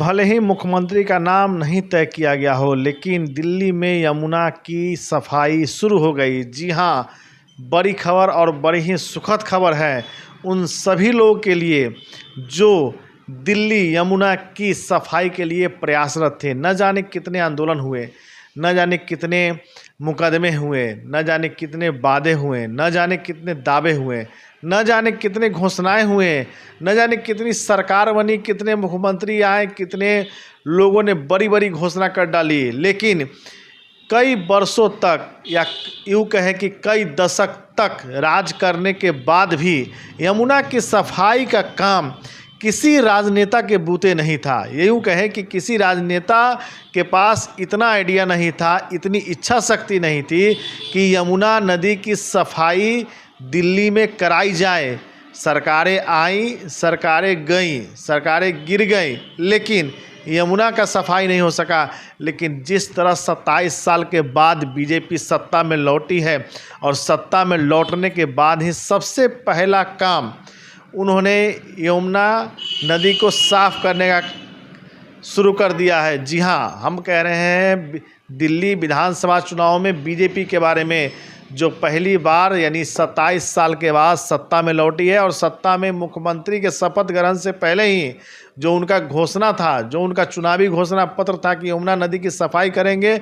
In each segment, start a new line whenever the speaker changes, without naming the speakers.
भले ही मुख्यमंत्री का नाम नहीं तय किया गया हो, लेकिन दिल्ली में यमुना की सफाई शुरू हो गई। जी हाँ, बड़ी खबर और बड़ी ही सुखद खबर है उन सभी लोगों के लिए जो दिल्ली यमुना की सफाई के लिए प्रयासरत थे। न जाने कितने आंदोलन हुए, न जाने कितने मुकदमे हुए, न जाने कितने वादे हुए, न जाने कितने दावे हुए, न जाने कितने घोषणाएं हुए, न जाने कितनी सरकार बनी, कितने मुख्यमंत्री आए, कितने लोगों ने बड़ी बड़ी घोषणा कर डाली। लेकिन कई वर्षों तक या यूँ कहें कि कई दशक तक राज करने के बाद भी यमुना की सफाई का काम किसी राजनेता के बूते नहीं था। ये यूँ कहें कि किसी राजनेता के पास इतना आइडिया नहीं था, इतनी इच्छा शक्ति नहीं थी कि यमुना नदी की सफाई दिल्ली में कराई जाए। सरकारें आईं, सरकारें गईं, सरकारें गिर गईं, लेकिन यमुना का सफाई नहीं हो सका। लेकिन जिस तरह 27 साल के बाद बीजेपी सत्ता में लौटी है और सत्ता में लौटने के बाद ही सबसे पहला काम उन्होंने यमुना नदी को साफ़ करने का शुरू कर दिया है। जी हाँ, हम कह रहे हैं दिल्ली विधानसभा चुनाव में बीजेपी के बारे में, जो पहली बार यानी 27 साल के बाद सत्ता में लौटी है और सत्ता में मुख्यमंत्री के शपथ ग्रहण से पहले ही जो उनका घोषणा था, जो उनका चुनावी घोषणा पत्र था कि यमुना नदी की सफाई करेंगे,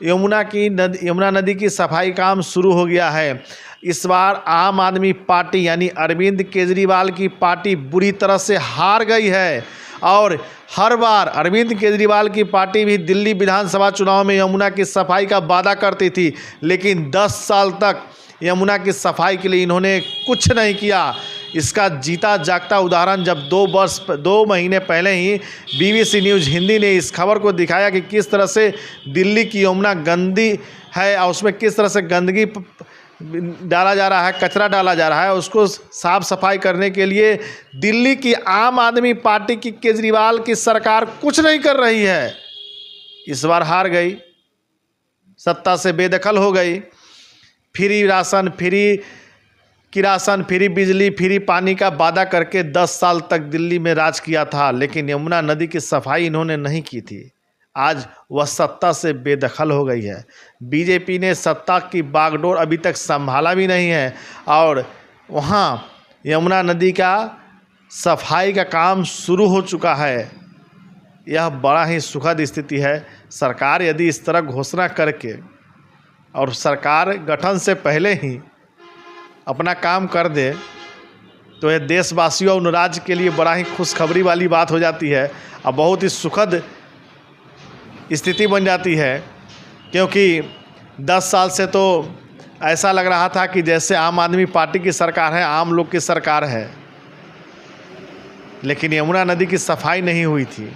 यमुना नदी की सफाई काम शुरू हो गया है। इस बार आम आदमी पार्टी यानी अरविंद केजरीवाल की पार्टी बुरी तरह से हार गई है और हर बार अरविंद केजरीवाल की पार्टी भी दिल्ली विधानसभा चुनाव में यमुना की सफाई का वादा करती थी, लेकिन 10 साल तक यमुना की सफाई के लिए इन्होंने कुछ नहीं किया। इसका जीता जागता उदाहरण जब 2 महीने पहले ही BBC न्यूज़ हिंदी ने इस खबर को दिखाया कि किस तरह से दिल्ली की यमुना गंदी है और उसमें किस तरह से गंदगी डाला जा रहा है, कचरा डाला जा रहा है। उसको साफ सफाई करने के लिए दिल्ली की आम आदमी पार्टी की केजरीवाल की सरकार कुछ नहीं कर रही है। इस बार हार गई, सत्ता से बेदखल हो गई। फ्री राशन, फ्री किरासन, फ्री बिजली, फ्री पानी का वादा करके 10 साल तक दिल्ली में राज किया था, लेकिन यमुना नदी की सफाई इन्होंने नहीं की थी। आज वह सत्ता से बेदखल हो गई है। बीजेपी ने सत्ता की बागडोर अभी तक संभाला भी नहीं है और वहाँ यमुना नदी का सफाई का काम शुरू हो चुका है। यह बड़ा ही सुखद स्थिति है। सरकार यदि इस तरह घोषणा करके और सरकार गठन से पहले ही अपना काम कर दे तो यह देशवासियों और राज्य के लिए बड़ा ही खुशखबरी वाली बात हो जाती है और बहुत ही सुखद स्थिति बन जाती है। क्योंकि 10 साल से तो ऐसा लग रहा था कि जैसे आम आदमी पार्टी की सरकार है, आम लोग की सरकार है, लेकिन यमुना नदी की सफाई नहीं हुई थी।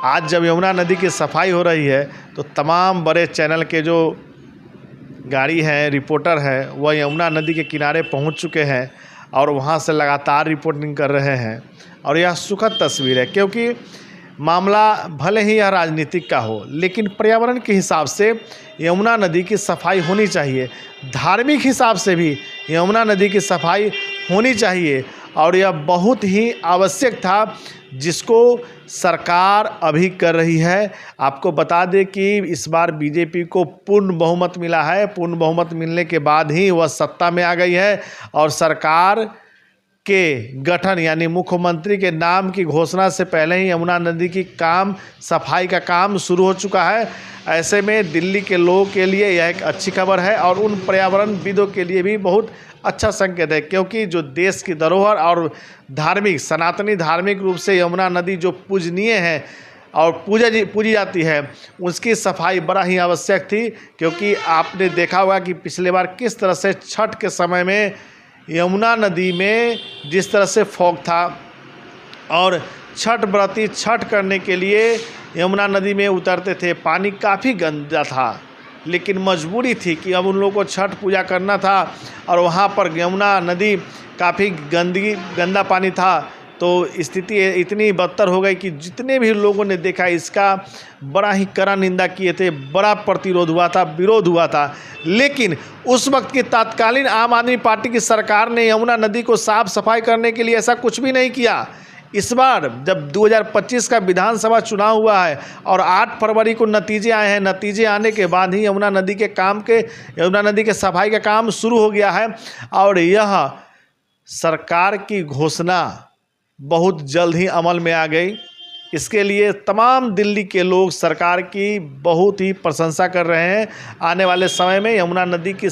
आज जब यमुना नदी की सफाई हो रही है तो तमाम बड़े चैनल के जो गाड़ी हैं, रिपोर्टर हैं, वह यमुना नदी के किनारे पहुंच चुके हैं और वहां से लगातार रिपोर्टिंग कर रहे हैं। और यह सुखद तस्वीर है, क्योंकि मामला भले ही यह राजनीतिक का हो, लेकिन पर्यावरण के हिसाब से यमुना नदी की सफाई होनी चाहिए। धार्मिक हिसाब से भी यमुना नदी की सफाई होनी चाहिए और यह बहुत ही आवश्यक था, जिसको सरकार अभी कर रही है। आपको बता दें कि इस बार बीजेपी को पूर्ण बहुमत मिला है। पूर्ण बहुमत मिलने के बाद ही वह सत्ता में आ गई है और सरकार के गठन यानी मुख्यमंत्री के नाम की घोषणा से पहले ही यमुना नदी की सफाई का काम शुरू हो चुका है। ऐसे में दिल्ली के लोगों के लिए यह एक अच्छी खबर है और उन पर्यावरणविदों के लिए भी बहुत अच्छा संकेत है, क्योंकि जो देश की धरोहर और धार्मिक सनातनी धार्मिक रूप से यमुना नदी जो पूजनीय है और पूजी जाती है, उसकी सफाई बड़ा ही आवश्यक थी। क्योंकि आपने देखा होगा कि पिछले बार किस तरह से छठ के समय में यमुना नदी में जिस तरह से फॉग था और छठ व्रती छठ करने के लिए यमुना नदी में उतरते थे। पानी काफ़ी गंदा था, लेकिन मजबूरी थी कि अब उन लोगों को छठ पूजा करना था और वहाँ पर यमुना नदी काफ़ी गंदा पानी था। तो स्थिति इतनी बदतर हो गई कि जितने भी लोगों ने देखा इसका बड़ा ही कड़ा निंदा किए थे, बड़ा प्रतिरोध हुआ था, विरोध हुआ था। लेकिन उस वक्त की तत्कालीन आम आदमी पार्टी की सरकार ने यमुना नदी को साफ सफाई करने के लिए ऐसा कुछ भी नहीं किया। इस बार जब 2025 का विधानसभा चुनाव हुआ है और 8 फरवरी को नतीजे आए हैं, नतीजे आने के बाद ही यमुना नदी के सफाई का काम शुरू हो गया है और यह सरकार की घोषणा बहुत जल्द ही अमल में आ गई। इसके लिए तमाम दिल्ली के लोग सरकार की बहुत ही प्रशंसा कर रहे हैं। आने वाले समय में यमुना नदी की